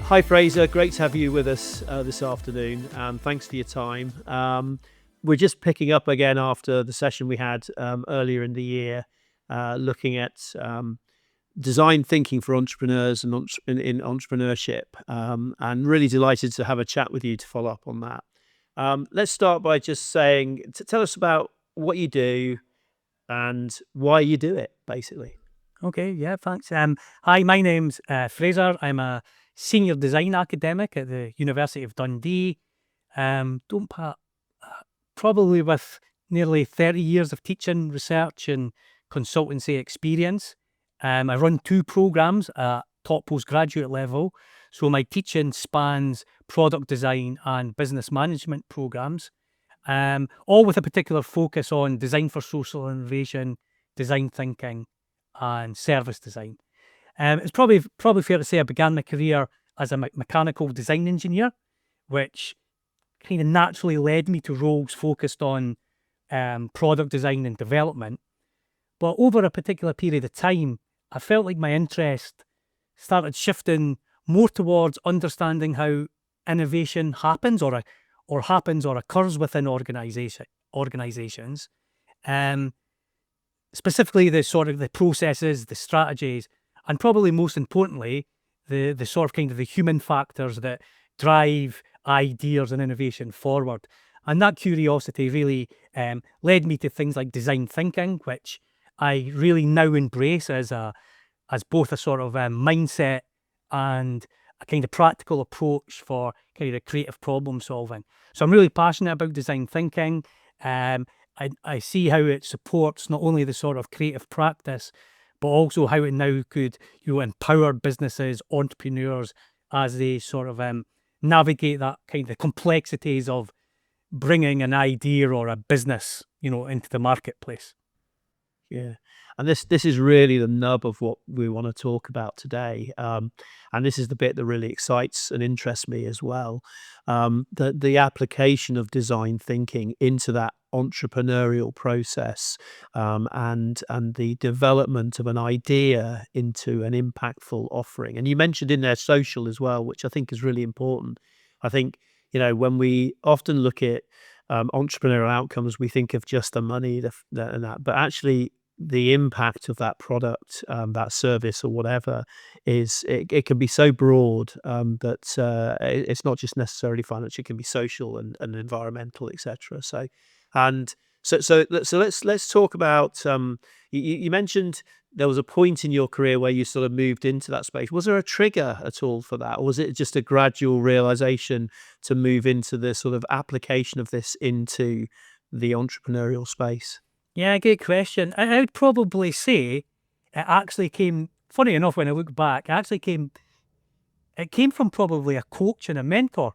Hi Fraser, great to have you with us this afternoon, and thanks for your time. We're just picking up again after the session we had earlier in the year, looking at design thinking for entrepreneurs and in entrepreneurship, and really delighted to have a chat with you to follow up on that. Let's start by just saying, tell us about what you do and why you do it, basically. Okay, yeah, thanks. Hi, my name's Fraser. I'm a senior design academic at the University of Dundee. Don't pa- Probably with nearly 30 years of teaching, research, and consultancy experience. I run two programs at top postgraduate level. So my teaching spans product design and business management programs, all with a particular focus on design for social innovation, design thinking, and service design. It's probably fair to say I began my career as a mechanical design engineer, which kind of naturally led me to roles focused on product design and development. But over a particular period of time, I felt like my interest started shifting more towards understanding how innovation happens or occurs within organizations. Um, Specifically the sort of the processes, the strategies, and probably most importantly, the sort of kind of the human factors that drive ideas and innovation forward. And that curiosity really led me to things like design thinking, which I really now embrace as both a sort of mindset and a kind of practical approach for kind of creative problem solving. So I'm really passionate about design thinking. I see how it supports not only the sort of creative practice, but also how it now could empower businesses, entrepreneurs, as they sort of navigate that kind of complexities of bringing an idea or a business into the marketplace. Yeah, and this is really the nub of what we want to talk about today, and this is the bit that really excites and interests me as well. The application of design thinking into that entrepreneurial process, and the development of an idea into an impactful offering. And you mentioned in there social as well, which I think is really important. I think when we often look at entrepreneurial outcomes, we think of just the money, and that, but actually the impact of that product, that service or whatever it can be so broad, that it's not just necessarily financial, it can be social and environmental, etc. So let's talk about, you mentioned there was a point in your career where you sort of moved into that space. Was there a trigger at all for that, or was it just a gradual realization to move into the sort of application of this into the entrepreneurial space? Yeah, good question. I would probably say it actually came, funny enough, when I look back, it came from probably a coach and a mentor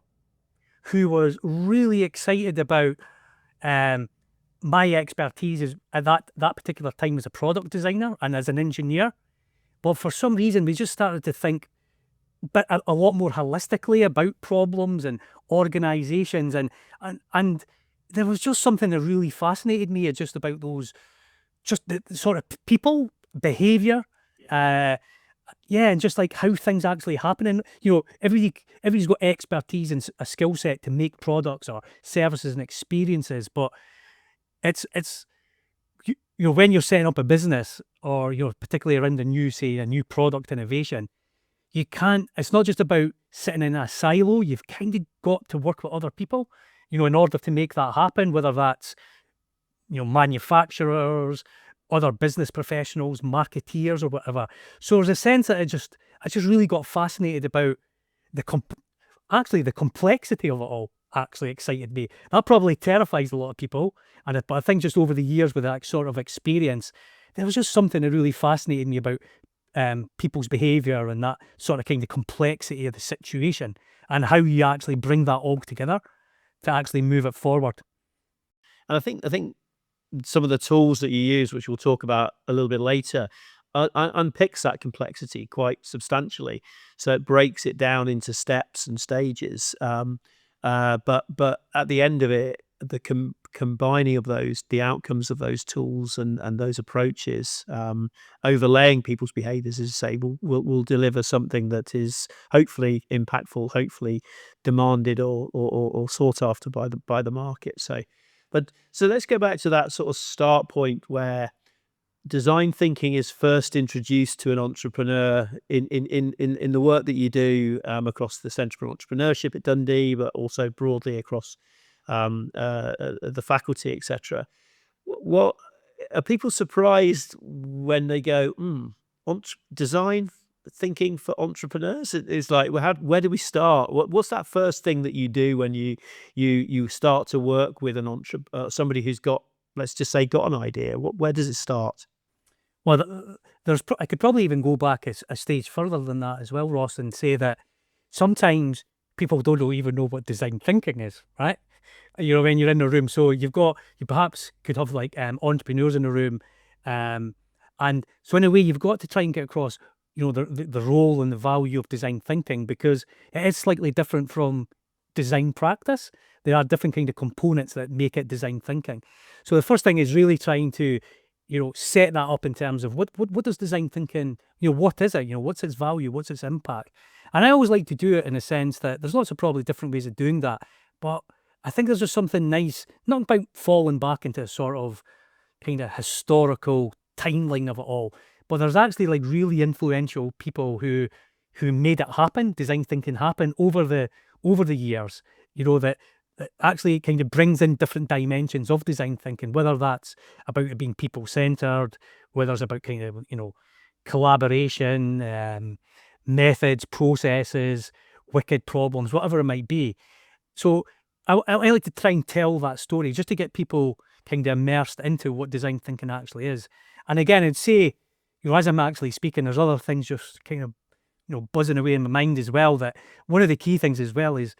who was really excited about my expertise at that particular time as a product designer and as an engineer. But for some reason, we just started to think a lot more holistically about problems and organizations, and there was just something that really fascinated me just about those, just the sort of people behavior, yeah, and just like how things actually happen. And everybody's got expertise and a skill set to make products or services and experiences, but it's when you're setting up a business or you're particularly around a new product innovation, you can't, it's not just about sitting in a silo. You've kind of got to work with other people, in order to make that happen, whether that's, manufacturers, other business professionals, marketeers, or whatever. So there's a sense that I just really got fascinated about the complexity of it all. Actually excited me. That probably terrifies a lot of people, but I think just over the years with that sort of experience, there was just something that really fascinated me about people's behaviour and that sort of kind of complexity of the situation and how you actually bring that all together to actually move it forward. And I think some of the tools that you use, which we'll talk about a little bit later, unpicks that complexity quite substantially. So it breaks it down into steps and stages. But at the end of it, combining of those, the outcomes of those tools and those approaches, overlaying people's behaviors, as I say, will deliver something that is hopefully impactful, hopefully demanded or sought after by the market. So let's go back to that sort of start point where design thinking is first introduced to an entrepreneur in the work that you do, across the Centre for Entrepreneurship at Dundee, but also broadly across the faculty, etc. What are people surprised when they go, design thinking for entrepreneurs? It's like, well, where do we start? What's that first thing that you do when you start to work with somebody who's got, let's just say, got an idea? Where does it start? Well, I could probably even go back a stage further than that as well, Ross, and say that sometimes people don't even know what design thinking is, right? When you're in a room, so you perhaps could have like entrepreneurs in a room, and so in a way you've got to try and get across, the role and the value of design thinking, because it is slightly different from design practice. There are different kind of components that make it design thinking. So the first thing is really trying to set that up in terms of what does design thinking, what is it, what's its value, what's its impact. And I always like to do it in a sense that there's lots of probably different ways of doing that, but I think there's just something nice, not about falling back into a sort of kind of historical timeline of it all, but there's actually like really influential people who made it happen, design thinking happen over the years, that actually kind of brings in different dimensions of design thinking, whether that's about it being people-centered, whether it's about kind of, collaboration, methods, processes, wicked problems, whatever it might be. So I like to try and tell that story just to get people kind of immersed into what design thinking actually is. And again, I'd say, as I'm actually speaking, there's other things just kind of, buzzing away in my mind as well, that one of the key things as well is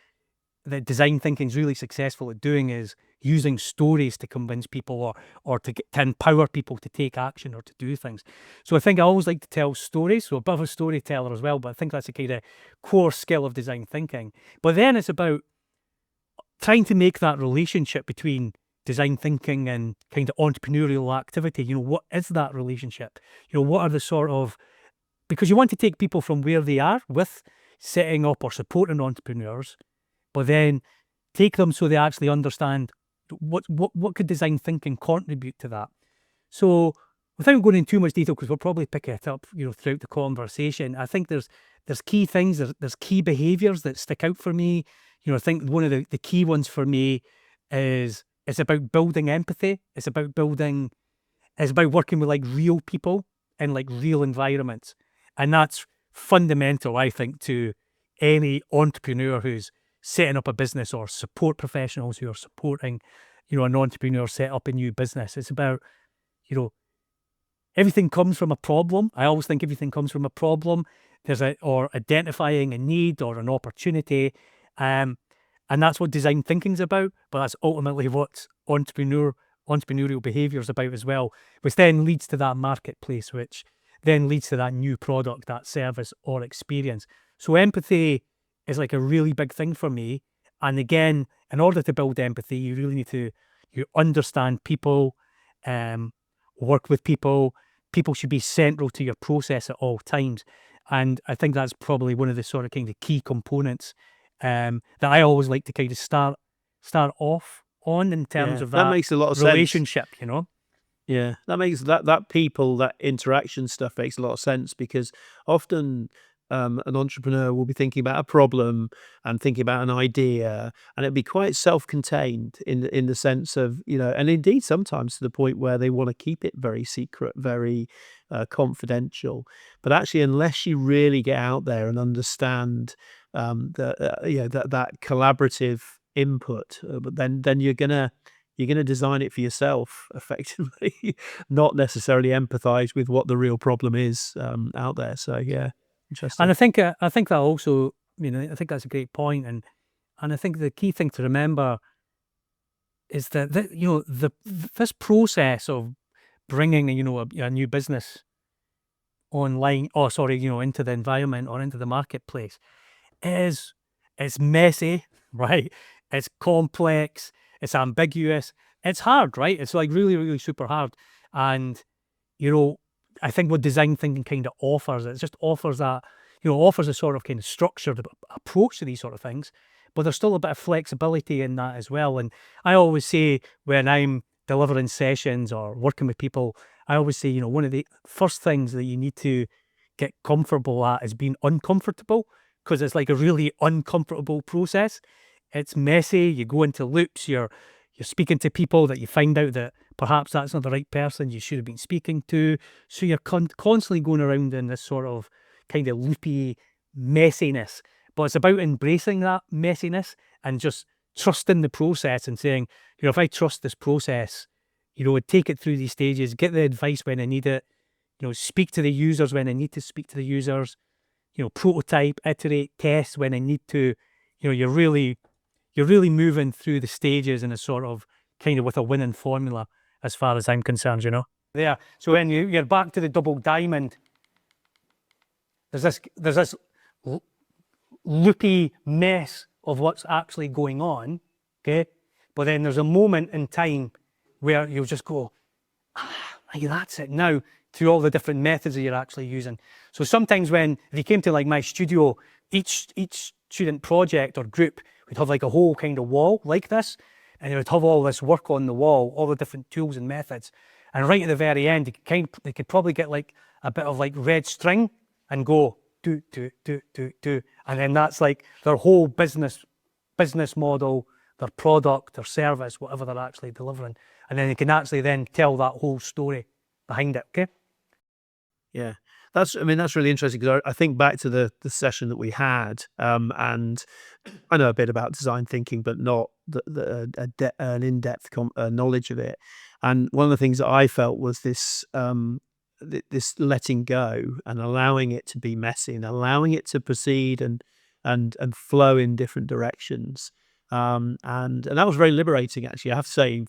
that design thinking is really successful at doing is using stories to convince people or to empower people to take action or to do things. So I think I always like to tell stories, so a bit of a storyteller as well, but I think that's a kind of core skill of design thinking. But then it's about trying to make that relationship between design thinking and kind of entrepreneurial activity. What is that relationship? What are the sort of, because you want to take people from where they are with setting up or supporting entrepreneurs, but then take them so they actually understand what could design thinking contribute to that. So without going into too much detail, because we'll probably pick it up, throughout the conversation, I think there's key things, there's key behaviors that stick out for me. I think one of the key ones for me is it's about building empathy. It's about working with like real people in like real environments. And that's fundamental, I think, to any entrepreneur who's setting up a business or support professionals who are supporting, an entrepreneur set up a new business. It's about, everything comes from a problem. I always think everything comes from a problem. Or identifying a need or an opportunity. And that's what design thinking's about, but that's ultimately what entrepreneurial behavior is about as well, which then leads to that marketplace, which then leads to that new product, that service or experience. So empathy is like a really big thing for me. And again, in order to build empathy, you really need to understand people, work with people. People should be central to your process at all times. And I think that's probably one of the sort of kind of key components that I always like to kind of start off on in terms of that that makes a lot of relationship, sense. Yeah, that makes that people, that interaction stuff makes a lot of sense, because often an entrepreneur will be thinking about a problem and thinking about an idea, and it'd be quite self-contained in the sense of, and indeed sometimes to the point where they want to keep it very secret, very confidential. But actually, unless you really get out there and understand that collaborative input, but then you're gonna design it for yourself effectively, not necessarily empathize with what the real problem is out there. So yeah, And interesting. I think that also, I think that's a great point, and I think the key thing to remember is that this process of bringing a new business online, into the environment or into the marketplace is it's messy, right? It's complex. it's ambiguous. It's hard, right? It's like really, really super hard. And, I think what design thinking kind of offers, it just offers that, offers a sort of kind of structured approach to these sort of things, but there's still a bit of flexibility in that as well. And I always say when I'm delivering sessions or working with people, I always say, one of the first things that you need to get comfortable at is being uncomfortable, because it's like a really uncomfortable process. It's messy. You go into loops. You're speaking to people that you find out that perhaps that's not the right person you should have been speaking to. So you're constantly going around in this sort of kind of loopy messiness. But it's about embracing that messiness and just trusting the process and saying, if I trust this process, take it through these stages, get the advice when I need it, speak to the users when I need to speak to the users, prototype, iterate, test when I need to. You're really moving through the stages in a sort of kind of with a winning formula as far as I'm concerned, There. So when you're back to the double diamond, there's this loopy mess of what's actually going on, okay? But then there's a moment in time where you'll just go, that's it now, through all the different methods that you're actually using. So sometimes when they came to like my studio, each student project or group would have like a whole kind of wall like this, and they would have all this work on the wall, all the different tools and methods. And right at the very end, they could probably get like a bit of like red string and go do, and then that's like their whole business model, their product, their service, whatever they're actually delivering. And then they can actually then tell that whole story behind it, okay? Yeah, that's really interesting, because I think back to the session that we had, and I know a bit about design thinking, but not an in-depth knowledge of it. And one of the things that I felt was this this letting go and allowing it to be messy and allowing it to proceed and flow in different directions. And that was very liberating, actually. I have to say,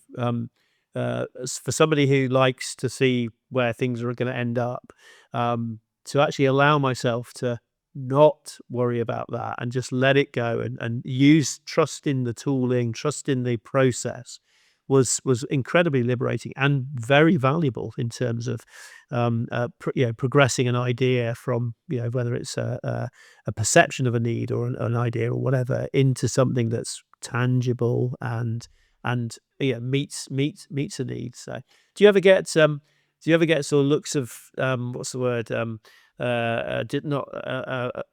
for somebody who likes to see where things are going to end up, to actually allow myself to not worry about that and just let it go and use trust in the tooling, trust in the process was incredibly liberating and very valuable in terms of progressing an idea from whether it's a perception of a need or an idea or whatever into something that's tangible and meets a need. So do you ever get sort of looks of what's the word,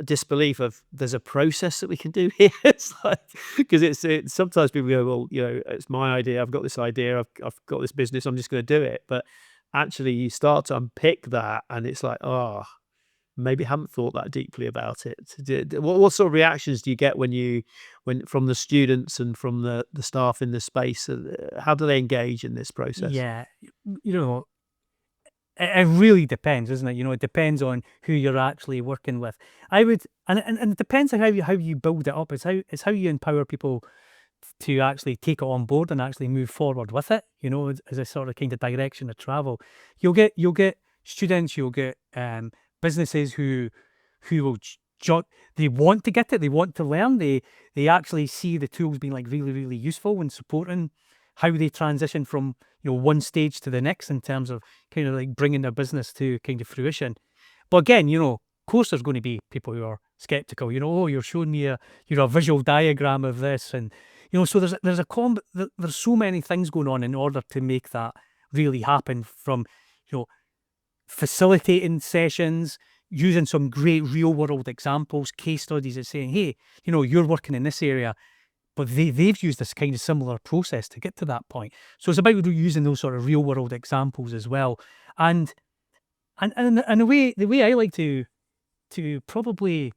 disbelief of there's a process that we can do here? It's like, because it's sometimes people go, well, it's my idea, I've got this idea, I've got this business, I'm just going to do it. But actually you start to unpick that and it's like, maybe I haven't thought that deeply about it. What sort of reactions do you get when from the students and from the staff in the space? How do they engage in this process? Yeah, it really depends, isn't it? It depends on who you're actually working with. I would, and it depends on how you build it up. It's how you empower people to actually take it on board and actually move forward with it. As a sort of kind of direction of travel. You'll get students, you'll get businesses who will they want to get it, they want to learn, they actually see the tools being like really, really useful and supporting how they transition from one stage to the next in terms of kind of like bringing their business to kind of fruition. But again, of course there's going to be people who are skeptical. Oh, you're showing me a visual diagram of this, and so there's so many things going on in order to make that really happen, from facilitating sessions, using some great real world examples, case studies, and saying, hey, you're working in this area, but they've used this kind of similar process to get to that point. So it's about using those sort of real world examples as well. And the way I like to probably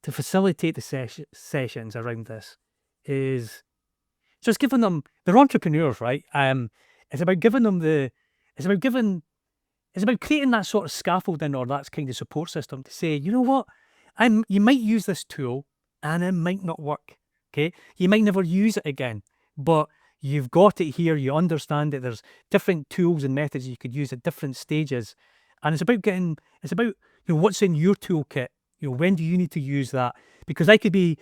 to facilitate the sessions around this is just giving them, they're entrepreneurs, right? It's about giving them it's about creating that sort of scaffolding or that kind of support system to say, you know what, you might use this tool and it might not work. Okay, you might never use it again, but you've got it here. You understand that there's different tools and methods you could use at different stages, and it's about what's in your toolkit. When do you need to use that? Because I could be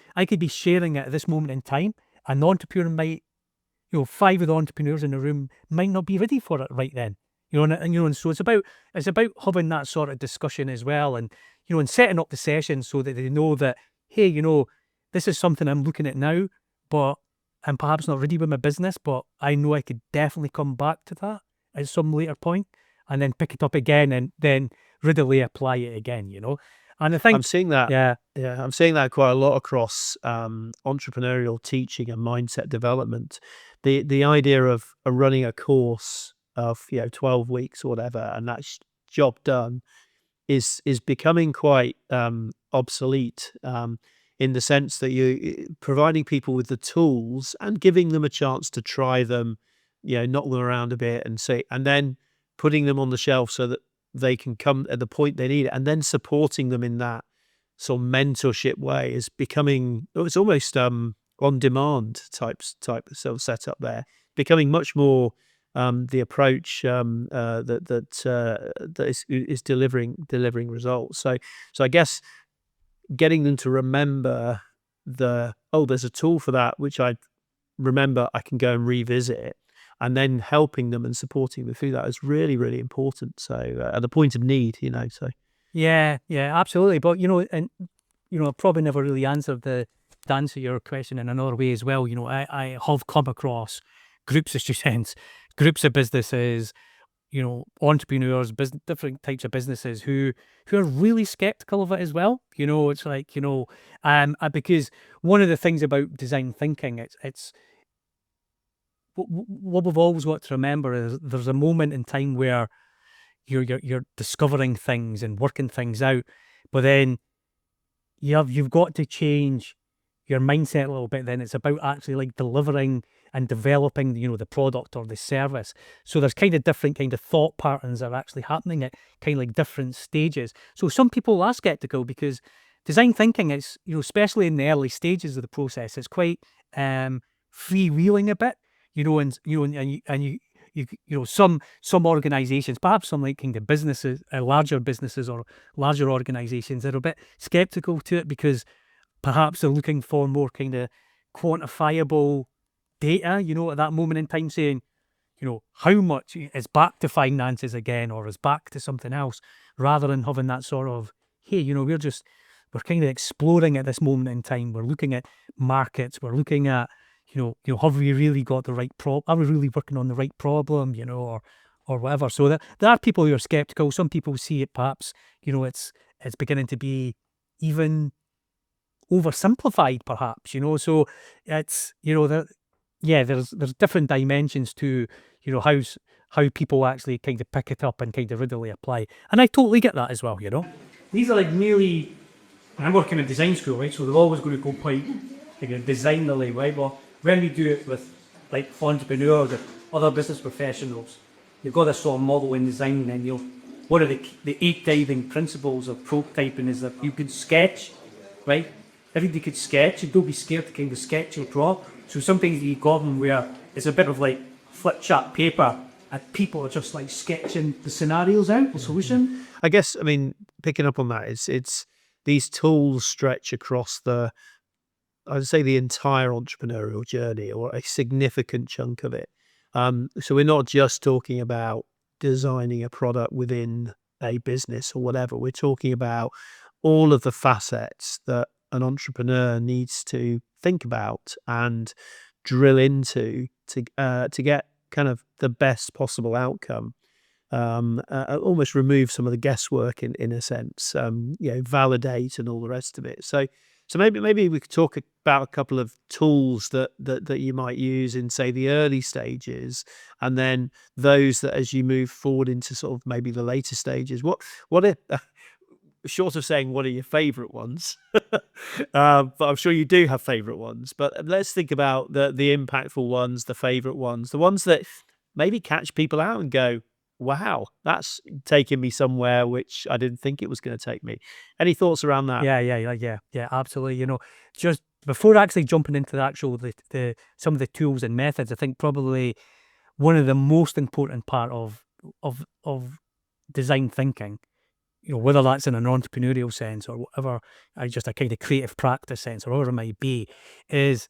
sharing it at this moment in time, and the entrepreneur might 5 of the entrepreneurs in the room might not be ready for it right then. And so it's about having that sort of discussion as well, and and setting up the session so that they know that, hey, this is something I'm looking at now, but I'm perhaps not ready with my business, but I know I could definitely come back to that at some later point, and then pick it up again, and then readily apply it again. And I I'm think, seeing that. yeah, Yeah, I'm seeing that quite a lot across entrepreneurial teaching and mindset development. The idea of running a course of 12 weeks or whatever, and that's job done, is becoming quite obsolete, in the sense that you providing people with the tools and giving them a chance to try them, knock them around a bit and see, and then putting them on the shelf so that they can come at the point they need it, and then supporting them in that sort of mentorship way is becoming, it's almost on demand type of sort of setup there, becoming much more the approach that is delivering results. So I guess getting them to remember there's a tool for that, which I remember I can go and revisit it, and then helping them and supporting them through that is really, really important. So at the point of need, so. yeah, yeah, absolutely. But and I probably never really answered to answer your question in another way as well. I have come across groups of students, groups of businesses, entrepreneurs, different types of businesses who are really skeptical of it as well. It's like, because one of the things about design thinking, it's what we've always got to remember is there's a moment in time where you're discovering things and working things out, but then you've got to change your mindset a little bit. Then it's about actually like delivering and developing the product or the service. So there's kind of different kind of thought patterns that are actually happening at kind of like different stages. So some people are skeptical because design thinking is, especially in the early stages of the process, it's quite freewheeling a bit, and some organizations, perhaps some like kind of businesses, larger businesses or larger organizations, are a bit skeptical to it because perhaps they're looking for more kind of quantifiable data, at that moment in time, saying, how much is back to finances again or is back to something else, rather than having that sort of, hey, we're kind of exploring at this moment in time. We're looking at markets. We're looking at, have we really got the right are we really working on the right problem, or whatever. So there are people who are skeptical. Some people see it perhaps, it's beginning to be even oversimplified, perhaps. So it's, there's different dimensions to, how people actually kind of pick it up and kind of readily apply. And I totally get that as well. These are like really, I'm working in design school, right? So they're always going to go quite like designerly, right? Well, when we do it with like entrepreneurs or other business professionals, you've got this sort of model in design, and one of the 8 guiding principles of prototyping is that you can sketch, right? Everybody could sketch, and don't be scared to kind of sketch or draw. So sometimes you got them where it's a bit of like flip chart paper, and people are just like sketching the scenarios out, the solution. I guess, I mean, picking up on that, it's these tools stretch across I'd say the entire entrepreneurial journey, or a significant chunk of it. So we're not just talking about designing a product within a business or whatever. We're talking about all of the facets that an entrepreneur needs to think about and drill into to get kind of the best possible outcome. Almost remove some of the guesswork in a sense, validate and all the rest of it. So maybe we could talk about a couple of tools that you might use in, say, the early stages, and then those that as you move forward into sort of maybe the later stages. What are short of saying what are your favorite ones, but I'm sure you do have favorite ones. But let's think about the impactful ones, the favorite ones, the ones that maybe catch people out and go, wow, that's taking me somewhere which I didn't think it was going to take me. Any thoughts around that? Yeah, absolutely. Just before actually jumping into the actual the some of the tools and methods, I think probably one of the most important part of design thinking, whether that's in an entrepreneurial sense or whatever, just a kind of creative practice sense or whatever it might be, is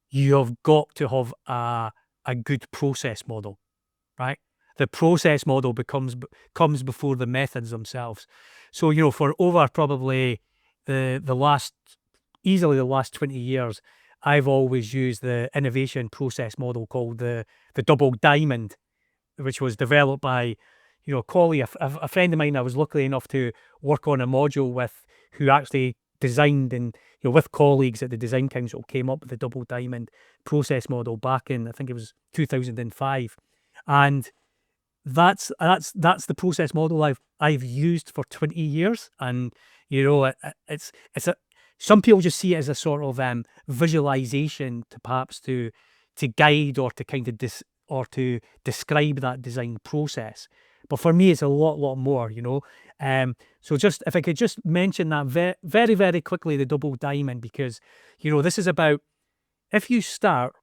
you've got to have a good process model, right? The process model comes before the methods themselves. So, for over probably the last, easily the last 20 years, I've always used the innovation process model called the double diamond, which was developed by, Collie, a friend of mine I was lucky enough to work on a module with, who actually designed and, with colleagues at the Design Council, came up with the double diamond process model back in, I think it was 2005. And that's the process model I've used for 20 years. And, it's a, some people just see it as a sort of visualization to perhaps to guide or to kind of or to describe that design process. But for me, it's a lot more, So just, if I could just mention that very, very quickly, the double diamond, because, this is about, if you start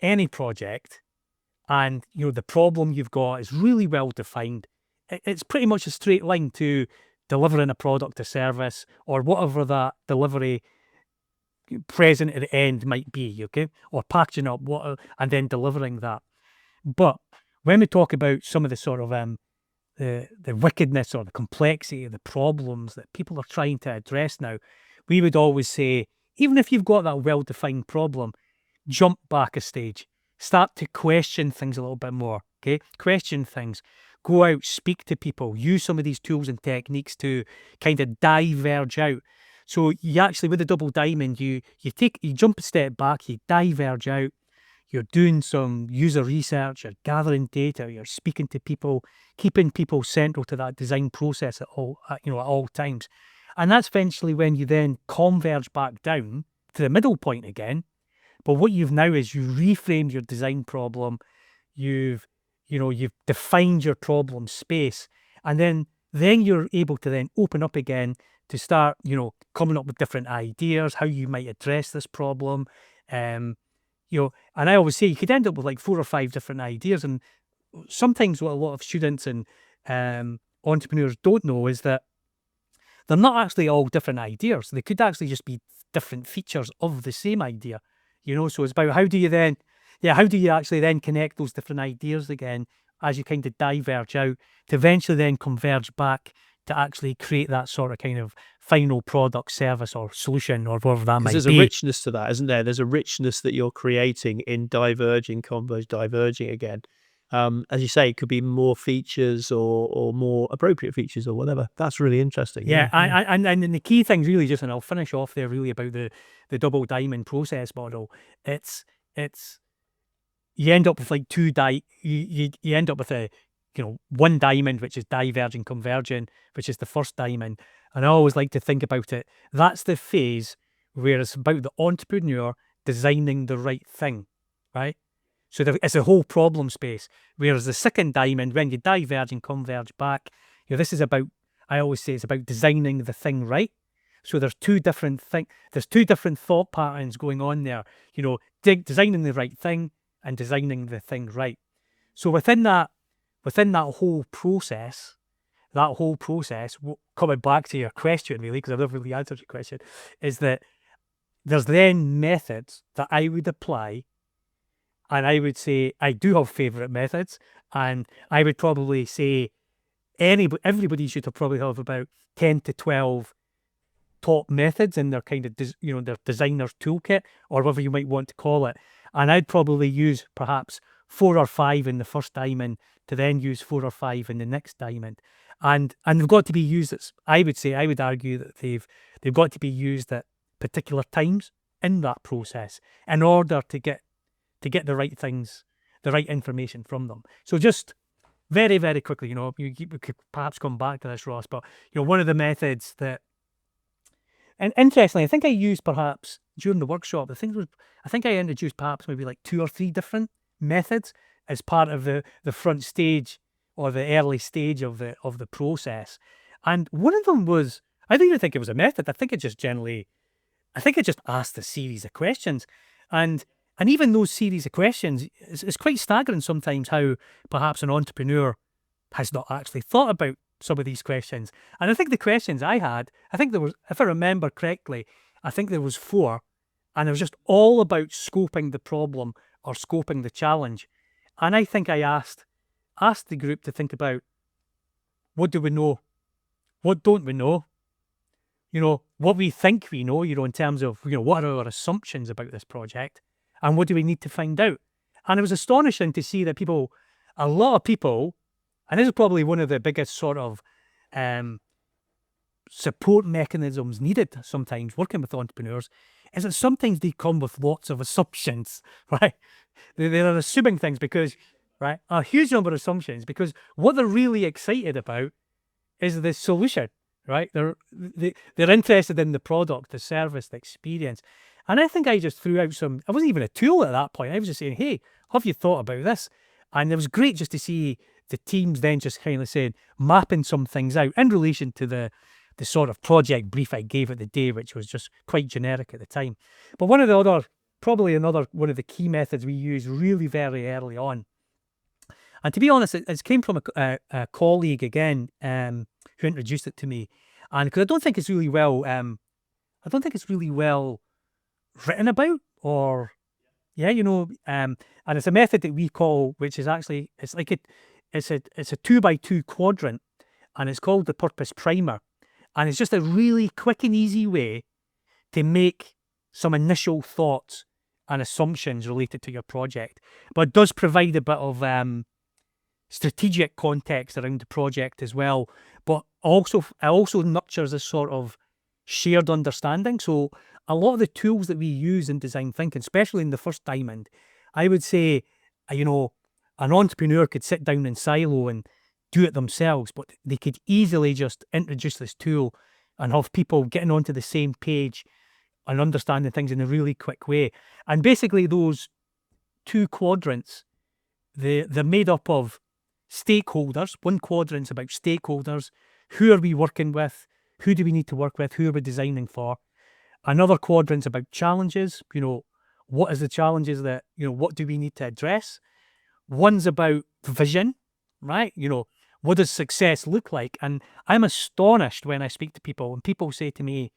any project and, the problem you've got is really well defined, it's pretty much a straight line to delivering a product or service, or whatever that delivery present at the end might be, okay? Or packaging up and then delivering that. But when we talk about some of the sort of the wickedness or the complexity of the problems that people are trying to address now, we would always say, even if you've got that well-defined problem, jump back a stage, start to question things a little bit more, okay? Question things, go out, speak to people, use some of these tools and techniques to kind of diverge out. So you actually, with the double diamond, you jump a step back, you diverge out, you're doing some user research, you're gathering data, you're speaking to people, keeping people central to that design process at all times. And that's eventually when you then converge back down to the middle point again. But what you've now is you reframed your design problem, you've defined your problem space, and then you're able to then open up again to start, coming up with different ideas, how you might address this problem. And I always say you could end up with like 4 or 5 different ideas. And sometimes what a lot of students and entrepreneurs don't know is that they're not actually all different ideas. They could actually just be different features of the same idea. So it's about how do you actually then connect those different ideas again as you kind of diverge out to eventually then converge back to actually create that sort of kind of final product, service, or solution, or whatever that might be. Because there's a richness to that, isn't there? There's a richness that you're creating in diverging, diverging again. As you say, it could be more features or more appropriate features or whatever. That's really interesting. Yeah. And the key things really, just, and I'll finish off there really about the double diamond process model. It's you end up with like you end up with a one diamond, which is diverging, converging, which is the first diamond. And I always like to think about it, that's the phase where it's about the entrepreneur designing the right thing, right? So it's a whole problem space. Whereas the second diamond, when you diverge and converge back, this is about, I always say, it's about designing the thing right. So there's two different thought patterns going on there, designing the right thing and designing the thing right. So within that whole process, coming back to your question really, because I've never really answered your question, is that there's then methods that I would apply. And I would say I do have favourite methods, and I would probably say everybody should probably have about 10 to 12 top methods in their kind of their designer's toolkit, or whatever you might want to call it. And I'd probably use perhaps 4 or 5 in the first diamond to then use 4 or 5 in the next diamond. And they've got to be used I would argue that they've got to be used at particular times in that process in order to get the right things, the right information from them. So just very, very quickly, we could perhaps come back to this, Ross, but, one of the methods that, and interestingly, I think I used perhaps during the workshop, I think I introduced perhaps maybe like 2 or 3 different methods as part of the front stage or the early stage of the process. And one of them was, I don't even think it was a method. I think it just asked a series of questions. And even those series of questions, it's quite staggering sometimes how perhaps an entrepreneur has not actually thought about some of these questions. And I think the questions I had, there was, if I remember correctly, I think there was 4, and it was just all about scoping the problem or scoping the challenge. And I think I asked the group to think about, what do we know? What don't we know? What we think we know, in terms of, what are our assumptions about this project, and what do we need to find out? And it was astonishing to see that a lot of people, and this is probably one of the biggest sort of support mechanisms needed sometimes working with entrepreneurs, is that sometimes they come with lots of assumptions, right? They're assuming things because, right, a huge number of assumptions, because what they're really excited about is the solution, right? They're interested in the product, the service, the experience. And I think I just threw out I wasn't even a tool at that point. I was just saying, hey, have you thought about this? And it was great just to see the teams then just kind of saying, mapping some things out in relation to the sort of project brief I gave at the day, which was just quite generic at the time. But one of the key methods we use really very early on, and to be honest, it came from a colleague again, who introduced it to me, and because I don't think it's really well written about, or and it's a method that we call, which is actually, it's a 2x2 quadrant, and it's called the purpose primer, and it's just a really quick and easy way to make some initial thoughts and assumptions related to your project, but it does provide a bit of strategic context around the project as well. But it also nurtures a sort of shared understanding. So a lot of the tools that we use in design thinking, especially in the first diamond, I would say, an entrepreneur could sit down in silo and do it themselves, but they could easily just introduce this tool and have people getting onto the same page and understanding things in a really quick way. And basically those two quadrants, they're made up of stakeholders. One quadrant's about stakeholders. Who are we working with? Who do we need to work with? Who are we designing for? Another quadrant's about challenges. What is the challenges that, what do we need to address? One's about vision, right? What does success look like? And I'm astonished when I speak to people and people say to me,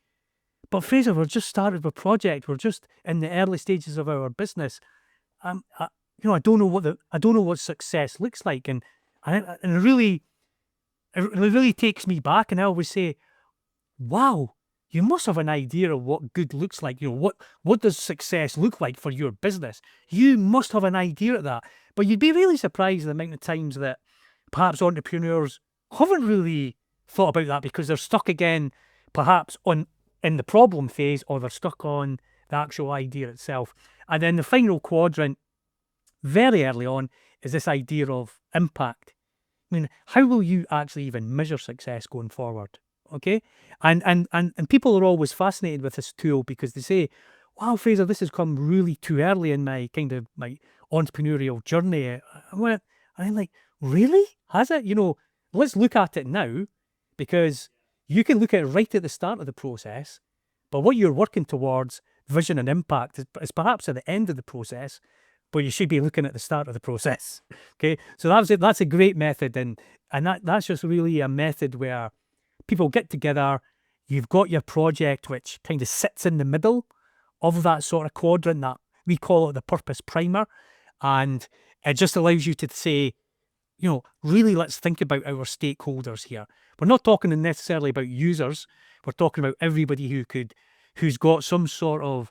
but Fraser, we've just started a project. We're just in the early stages of our business. I don't know what success looks like. And it really takes me back. And I always say, wow, you must have an idea of what good looks like. What does success look like for your business? You must have an idea of that. But you'd be really surprised the amount of times that perhaps entrepreneurs haven't really thought about that, because they're stuck again, perhaps in the problem phase, or they're stuck on the actual idea itself. And then the final quadrant, very early on, is this idea of impact. I mean, how will you actually even measure success going forward? Okay, and people are always fascinated with this tool, because they say, wow, Fraser, this has come really too early in my entrepreneurial journey. And I'm like, really? Has it? Let's look at it now, because you can look at it right at the start of the process, but what you're working towards, vision and impact, is perhaps at the end of the process, but you should be looking at the start of the process. Okay, so that's a great method, and that's just really a method where people get together. You've got your project, which kind of sits in the middle of that sort of quadrant, that we call it the purpose primer, and it just allows you to say, really, let's think about our stakeholders here. We're not talking necessarily about users. We're talking about everybody who's got some sort of,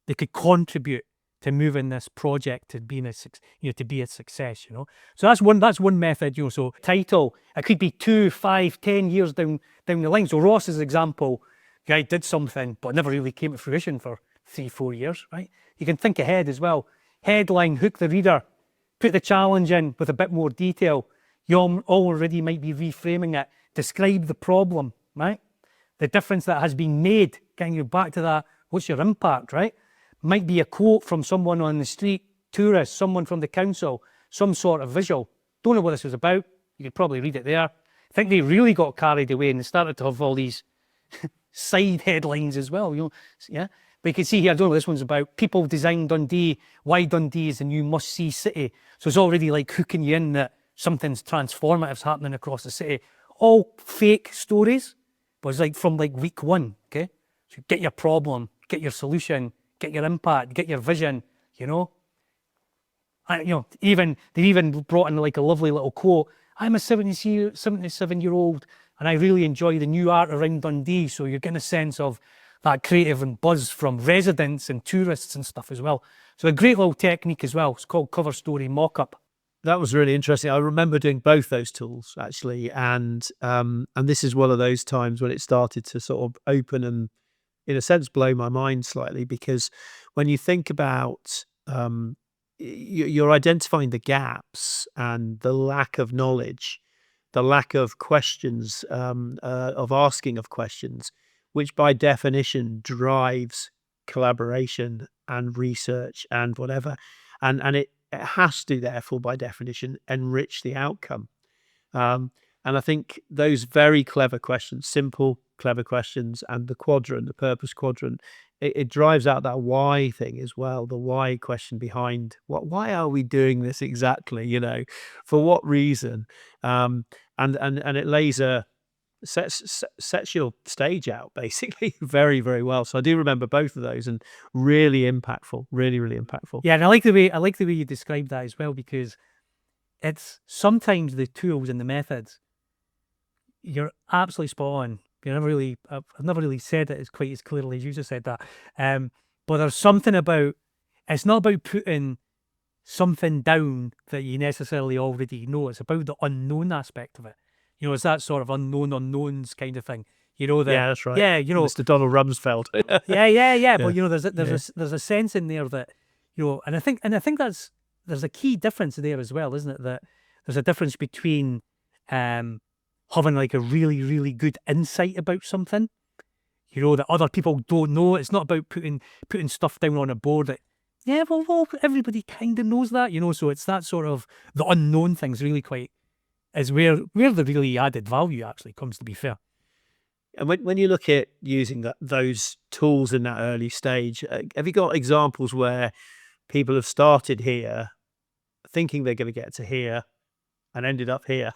they could contribute to moving this project to being to be a success. So that's one method. So title, it could be 2, 5, 10 years down the line. So Ross's example, guy did something but never really came to fruition for 3, 4 years, right? You can think ahead as well. Headline, hook the reader, put the challenge in with a bit more detail. You already might be reframing it. Describe the problem, right? The difference that has been made. Getting you back to that, what's your impact, right? Might be a quote from someone on the street, tourist, someone from the council, some sort of visual. Don't know what this was about. You could probably read it there. I think they really got carried away and they started to have all these side headlines as well. Yeah. But you can see here, I don't know what this one's about. People design Dundee. Why Dundee is the new must-see city. So it's already like hooking you in that something's transformative's happening across the city. All fake stories, but it's like from week one. Okay. So get your problem, get your solution, get your impact, get your vision, They even brought in like a lovely little quote. I'm a 77-year-old and I really enjoy the new art around Dundee. So you're getting a sense of that creative and buzz from residents and tourists and stuff as well. So a great little technique as well. It's called cover story mock-up. That was really interesting. I remember doing both those tools actually, and this is one of those times when it started to sort of open and, in a sense, blow my mind slightly, because when you think about you're identifying the gaps and the lack of knowledge, the lack of questions, of asking of questions, which by definition drives collaboration and research and whatever, and it has to therefore by definition enrich the outcome. Um, and I think those very clever questions, simple, clever questions, and the quadrant, the purpose quadrant, it drives out that why thing as well, the why question behind why are we doing this exactly, for what reason? And it lays a sets your stage out basically very, very well. So I do remember both of those, and really impactful, really, really impactful. Yeah, and I like the way you described that as well, because it's sometimes the tools and the methods. You're absolutely spot on. I've never really said it as quite as clearly as you just said that. But there's something about, it's not about putting something down that you necessarily already know. It's about the unknown aspect of it. It's that sort of unknown unknowns kind of thing. Yeah, that's right. Yeah, Mr. Donald Rumsfeld. yeah. But Yeah. there's a sense in there that, and I think there's a key difference there as well, isn't it? That there's a difference between having like a really, really good insight about something, that other people don't know. It's not about putting stuff down on a board that, yeah, well, everybody kind of knows that, so it's that sort of the unknown things really quite is where the really added value actually comes, to be fair. And when you look at using those tools in that early stage, have you got examples where people have started here thinking they're going to get to here and ended up here?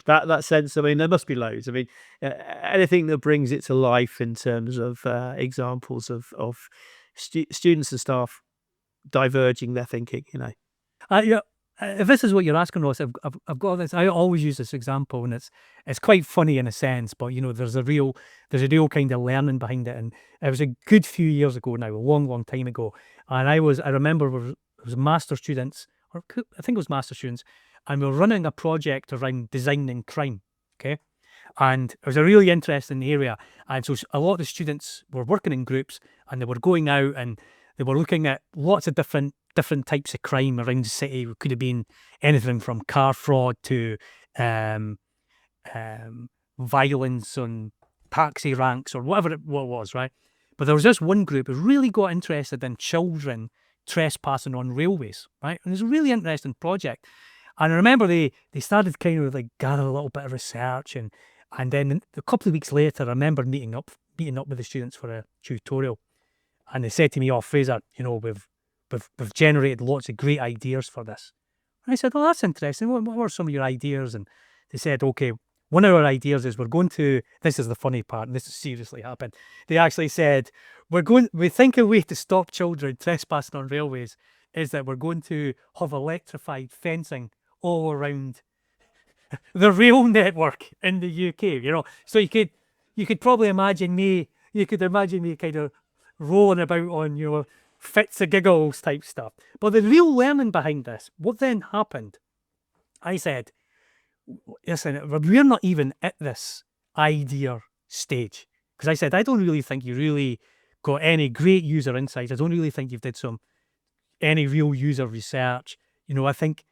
That sense, I mean, there must be loads. I mean, anything that brings it to life in terms of examples of students and staff diverging their thinking. Yeah, if this is what you're asking, Ross, I've got this. I always use this example, and it's quite funny in a sense, but there's a real kind of learning behind it. And it was a good few years ago now, a long, long time ago, and I remember it was master students, or I think it was master students, and we were running a project around designing crime. Okay. And it was a really interesting area. And so a lot of the students were working in groups, and they were going out and they were looking at lots of different types of crime around the city. It could have been anything from car fraud to violence on taxi ranks or whatever it was, right? But there was this one group who really got interested in children trespassing on railways, right? And it was a really interesting project. And I remember they started kind of like gathering a little bit of research, and then a couple of weeks later, I remember meeting up with the students for a tutorial, and they said to me, "Oh, Fraser, we've generated lots of great ideas for this." And I said, "Oh, that's interesting. What were some of your ideas?" And they said, "Okay, one of our ideas is we're going to." This is the funny part, and this has seriously happened. They actually said, We think a way to stop children trespassing on railways is that we're going to have electrified fencing all around the rail network in the UK. So you could probably imagine me. You could imagine me kind of rolling about on fits of giggles type stuff. But the real learning behind this, what then happened? I said, "Listen, we're not even at this idea stage," because I said, "I don't really think you really got any great user insights. I don't really think you've did any real user research. I think,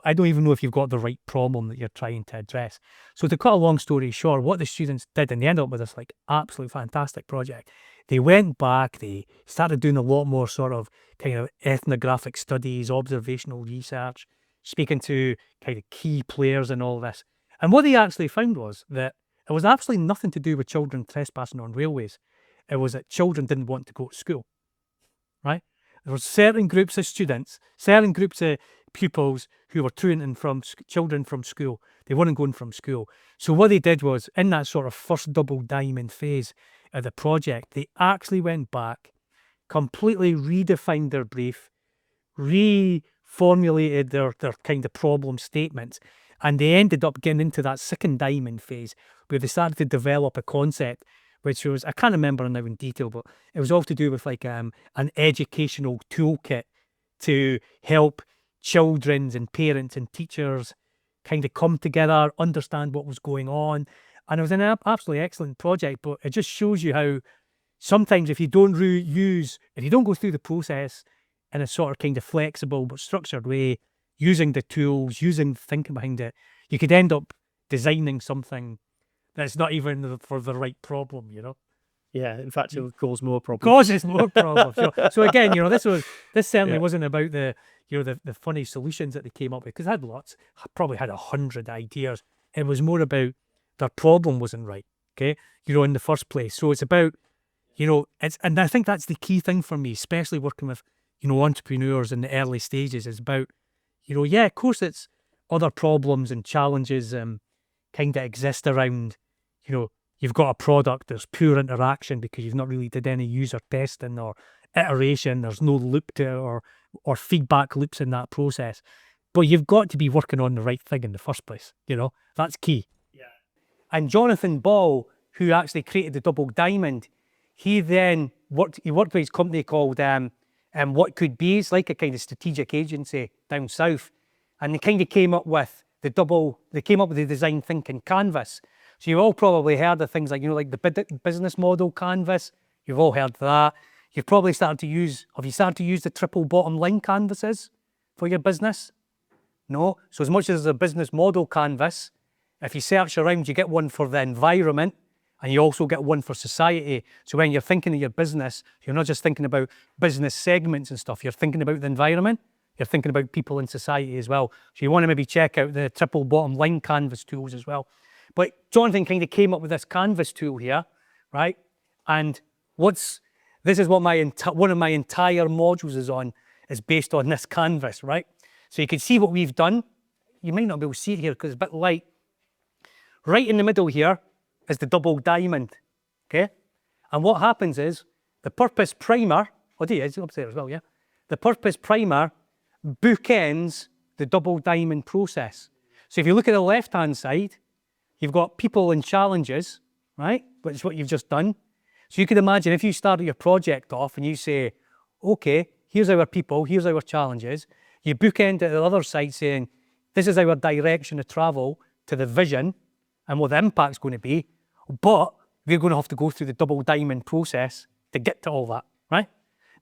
I don't even know if you've got the right problem that you're trying to address." So to cut a long story short, what the students did, and they ended up with this like absolutely fantastic project. They went back, they started doing a lot more sort of kind of ethnographic studies, observational research, speaking to kind of key players in all this. And what they actually found was that it was absolutely nothing to do with children trespassing on railways. It was that children didn't want to go to school, right? There were certain groups of students, certain groups of pupils who were turning from children from school. They weren't going from school. So what they did was, in that sort of first double diamond phase of the project, they actually went back, completely redefined their brief, formulated their kind of problem statements, and they ended up getting into that second diamond phase where they started to develop a concept which was, I can't remember now in detail, but it was all to do with like an educational toolkit to help children and parents and teachers kind of come together, understand what was going on. And it was an absolutely excellent project, but it just shows you how sometimes if you don't if you don't go through the process in a sort of kind of flexible but structured way, using the tools, using thinking behind it, you could end up designing something that's not even for the right problem, you know? Yeah, in fact, it would cause more problems. Causes more problems. So again, this certainly Yeah. wasn't about the funny solutions that they came up with, because I had lots, I probably had 100 ideas. It was more about their problem wasn't right, okay? In the first place. So it's about, and I think that's the key thing for me, especially working with, entrepreneurs in the early stages, is about, yeah, of course it's other problems and challenges kind of exist around, you've got a product, there's poor interaction because you've not really did any user testing or iteration, there's no loop to it or feedback loops in that process. But you've got to be working on the right thing in the first place, that's key. Yeah. And Jonathan Ball, who actually created the double diamond, he then worked with his company called What Could Be. It's like a kind of strategic agency down south. And they kind of came up with the design thinking canvas. So you've all probably heard of things like, like the business model canvas. You've all heard of that. Have you started to use the triple bottom line canvases for your business? No. So as much as there's a business model canvas, if you search around, you get one for the environment and you also get one for society. So when you're thinking of your business, you're not just thinking about business segments and stuff, you're thinking about the environment, you're thinking about people in society as well. So you want to maybe check out the triple bottom line canvas tools as well. But Jonathan kind of came up with this canvas tool here, right? And this is what one of my entire modules is based on this canvas, right? So you can see what we've done. You might not be able to see it here because it's a bit light. Right in the middle here is the double diamond, okay? And what happens is the purpose primer, it's up there as well, yeah? The purpose primer bookends the double diamond process. So if you look at the left-hand side, you've got people and challenges, right? Which is what you've just done. So you could imagine if you started your project off and you say, okay, here's our people, here's our challenges. You bookend at the other side saying, this is our direction of travel to the vision and what the impact's going to be, but we're going to have to go through the double diamond process to get to all that, right?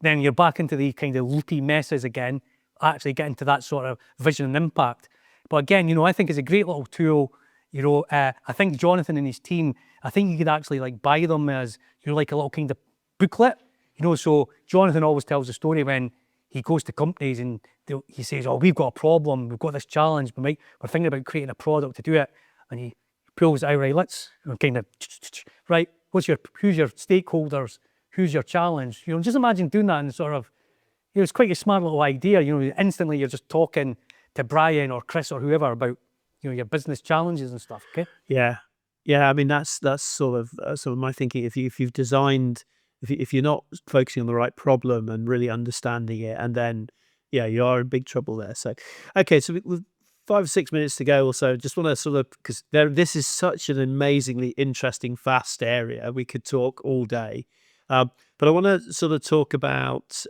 Then you're back into the kind of loopy messes again, actually getting to that sort of vision and impact. But again, I think it's a great little tool. I think Jonathan and his team, I think you could actually like buy them as, like a little kind of booklet. So Jonathan always tells a story when he goes to companies and he says, oh, we've got a problem, we've got this challenge, we're thinking about creating a product to do it. And he pulls it out, right, let's kind of, right, who's your stakeholders, who's your challenge? Just imagine doing that and sort of, it's quite a smart little idea. Instantly you're just talking to Brian or Chris or whoever about, your business challenges and stuff, okay? Yeah. I mean, that's sort of my thinking. If you've designed, if you're not focusing on the right problem and really understanding it, and then, yeah, you are in big trouble there. So, okay, so with 5 or 6 minutes to go or so, just want to sort of, because this is such an amazingly interesting, vast area. We could talk all day. But I want to sort of talk about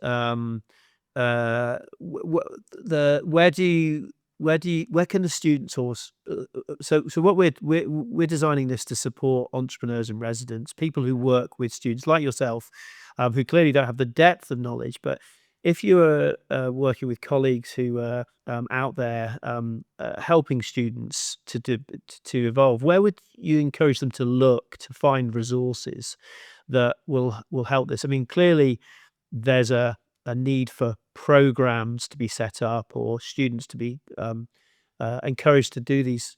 where can the students so what we're designing this to support entrepreneurs and residents, people who work with students like yourself, who clearly don't have the depth of knowledge. But if you're working with colleagues who are out there helping students to evolve, where would you encourage them to look to find resources that will help this? I mean, clearly there's a need for programs to be set up or students to be encouraged to do these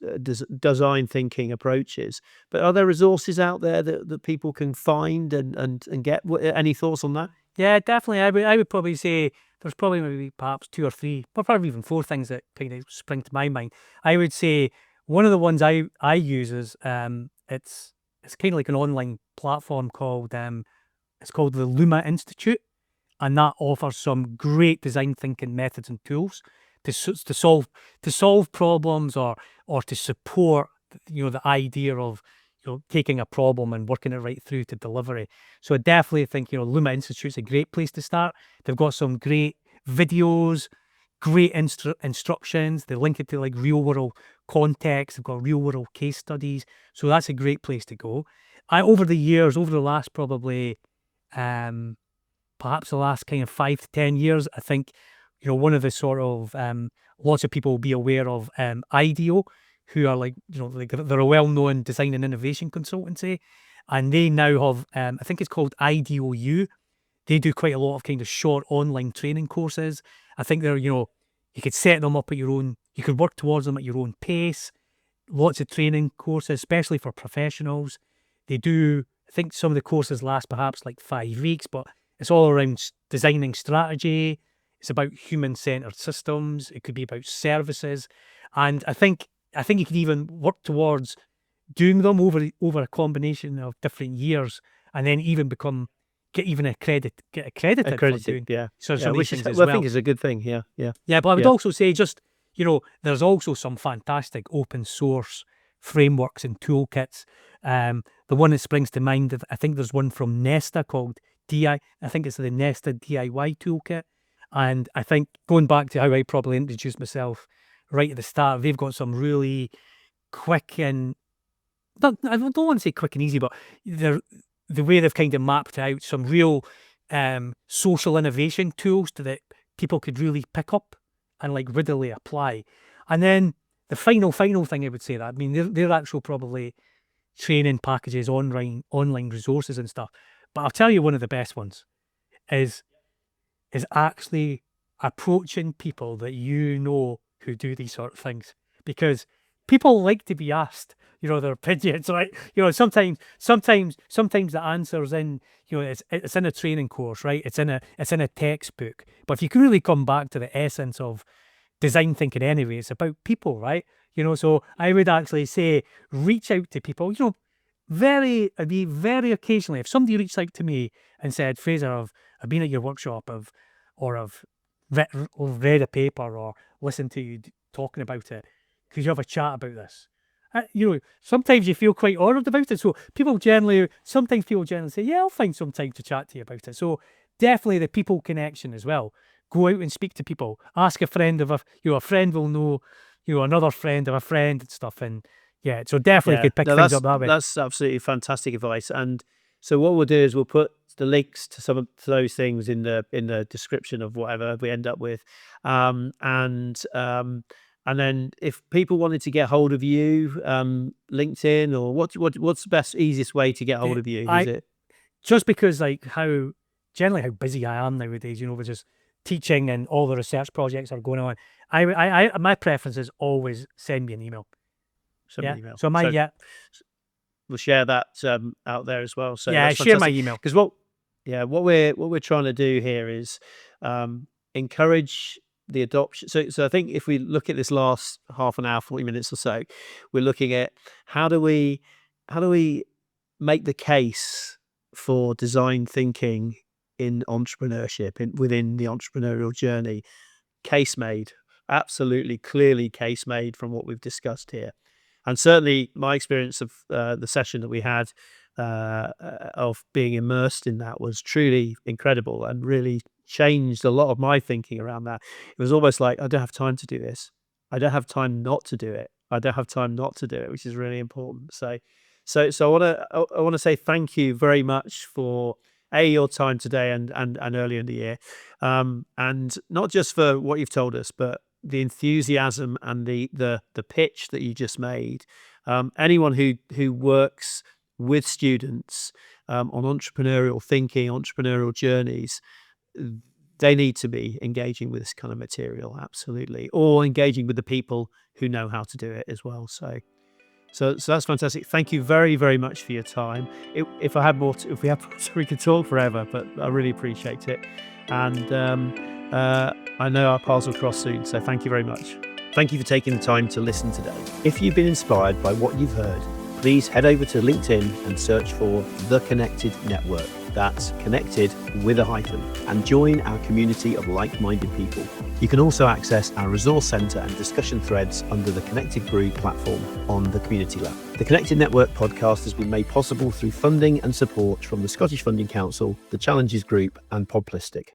design thinking approaches. But are there resources out there that people can find and get? Any thoughts on that? Yeah, definitely. I would probably say there's probably maybe perhaps 2 or 3, but probably even 4 things that kind of spring to my mind. I would say one of the ones I use is it's kind of like an online platform called it's called the Luma Institute, and that offers some great design thinking methods and tools. to solve problems, or to support, the idea of, taking a problem and working it right through to delivery. So I definitely think, Luma Institute's a great place to start. They've got some great videos, great instructions. They link it to like real world context. They've got real world case studies. So that's a great place to go. Over the last probably, perhaps the last kind of 5 to 10 years, I think, one of the sort of, lots of people will be aware of, IDEO, who are like, they're a well-known design and innovation consultancy, and they now have, I think it's called IDEO. They do quite a lot of kind of short online training courses. I think they're, you could set them up at your own, you could work towards them at your own pace. Lots of training courses, especially for professionals. They do, I think some of the courses last perhaps like 5 weeks, but it's all around designing strategy. It's about human-centered systems. It could be about services. And I think you could even work towards doing them over a combination of different years, and then even get accredited for doing some of these things as well. I think is a good thing. Yeah. Yeah, but I would also say just, there's also some fantastic open source frameworks and toolkits. The one that springs to mind, I think there's one from Nesta called I think it's the Nesta DIY toolkit. And I think, going back to how I probably introduced myself right at the start, they've got some really quick and, I don't want to say quick and easy, but the way they've kind of mapped out some real social innovation tools that people could really pick up and like readily apply. And then the final thing I would say, that, I mean, they're actual probably training packages, online resources and stuff. But I'll tell you, one of the best ones is actually approaching people that who do these sort of things, because people like to be asked, their opinions, right? Sometimes the answer's in, it's in a training course, right? It's in a textbook. But if you can really come back to the essence of design thinking anyway, it's about people, right? So I would actually say, reach out to people, very occasionally. If somebody reached out to me and said, Fraser, I've been at your workshop, or I've read a paper or listened to you talking about it, could you have a chat about this? Sometimes you feel quite honoured about it. So sometimes people generally say, yeah, I'll find some time to chat to you about it. So definitely the people connection as well. Go out and speak to people. Ask a friend of a friend will know, another friend of a friend and stuff. And yeah, so definitely could pick things up that way. That's absolutely fantastic advice. And so what we'll do is we'll put the links to those things in the description of whatever we end up with, and then if people wanted to get hold of you, LinkedIn, or what's the best, easiest way to get hold of you? Is it just because how busy I am nowadays? With just teaching and all the research projects are going on. My preference is always send me an email. Send me an email. So we'll share that out there as well. So yeah, share my email, because what we're trying to do here is encourage the adoption. So I think if we look at this last half an hour, 40 minutes or so, we're looking at how do we make the case for design thinking in entrepreneurship, within the entrepreneurial journey. Case made, absolutely clearly case made from what we've discussed here. And certainly my experience of the session that we had of being immersed in that was truly incredible and really changed a lot of my thinking around that. It was almost like, I don't have time to do this. I don't have time not to do it. Which is really important. So I want to say thank you very much for your time today and earlier in the year, and not just for what you've told us, but the enthusiasm and the pitch that you just made. Anyone who works with students on entrepreneurial thinking, entrepreneurial journees, they need to be engaging with this kind of material, absolutely, or engaging with the people who know how to do it as well. So that's fantastic. Thank you very, very much for your time. If we had more, we could talk forever, but I really appreciate it. And I know our paths will cross soon. So thank you very much. Thank you for taking the time to listen today. If you've been inspired by what you've heard, please head over to LinkedIn and search for The Connected Network. That's connected with a hyphen, and join our community of like-minded people. You can also access our resource centre and discussion threads under the Connected Brew platform on the Community Lab. The Connected Network podcast has been made possible through funding and support from the Scottish Funding Council, the Challenges Group and Podplistic.